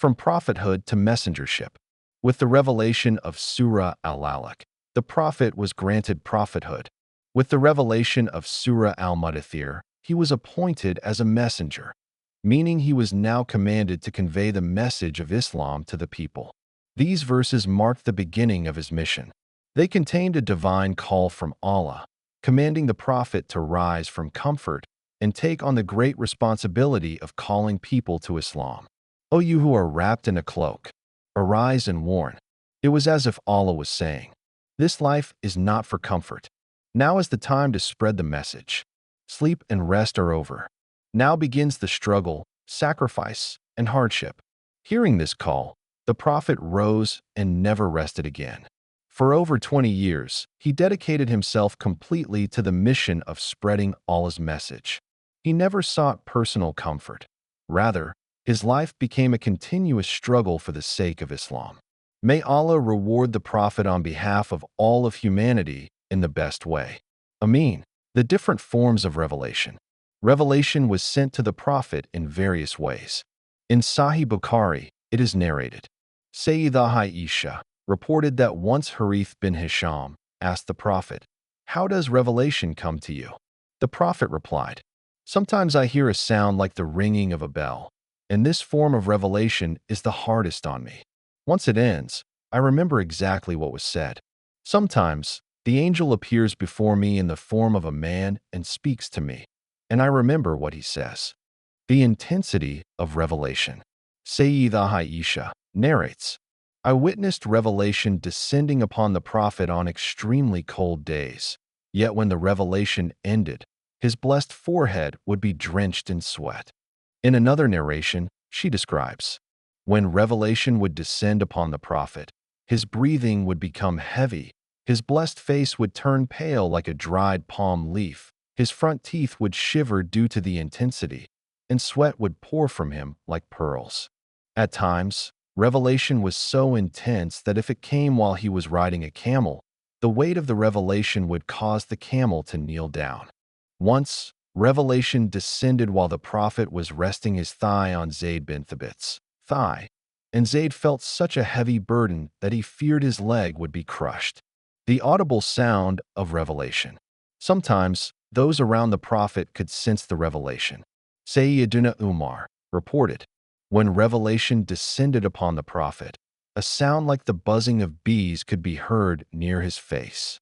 From prophethood to messengership. With the revelation of Surah al-Alaq, the prophet was granted prophethood. With the revelation of Surah al-Mudaththir, he was appointed as a messenger, meaning he was now commanded to convey the message of Islam to the people. These verses marked the beginning of his mission. They contained a divine call from Allah, commanding the prophet to rise from comfort and take on the great responsibility of calling people to Islam. O you who are wrapped in a cloak, arise and warn. It was as if Allah was saying, this life is not for comfort. Now is the time to spread the message. Sleep and rest are over. Now begins the struggle, sacrifice, and hardship. Hearing this call, the prophet rose and never rested again. For over 20 years, he dedicated himself completely to the mission of spreading Allah's message. He never sought personal comfort. Rather, his life became a continuous struggle for the sake of Islam. May Allah reward the Prophet on behalf of all of humanity in the best way. Ameen. The different forms of revelation. Revelation was sent to the Prophet in various ways. In Sahih Bukhari, it is narrated, Sayyidah Aisha reported that once Harith bin Hisham asked the Prophet, how does revelation come to you? The Prophet replied, sometimes I hear a sound like the ringing of a bell, and this form of revelation is the hardest on me. Once it ends, I remember exactly what was said. Sometimes, the angel appears before me in the form of a man and speaks to me, and I remember what he says. The intensity of revelation. Sayyidah Aisha narrates, I witnessed revelation descending upon the Prophet on extremely cold days. Yet when the revelation ended, his blessed forehead would be drenched in sweat. In another narration, she describes, when revelation would descend upon the Prophet, his breathing would become heavy, his blessed face would turn pale like a dried palm leaf, his front teeth would shiver due to the intensity, and sweat would pour from him like pearls. At times, revelation was so intense that if it came while he was riding a camel, the weight of the revelation would cause the camel to kneel down. Once, revelation descended while the Prophet was resting his thigh on Zayd bin Thabit's thigh, and Zayd felt such a heavy burden that he feared his leg would be crushed. The audible sound of revelation. Sometimes, those around the Prophet could sense the revelation. Sayyidina Umar reported, when revelation descended upon the Prophet, a sound like the buzzing of bees could be heard near his face.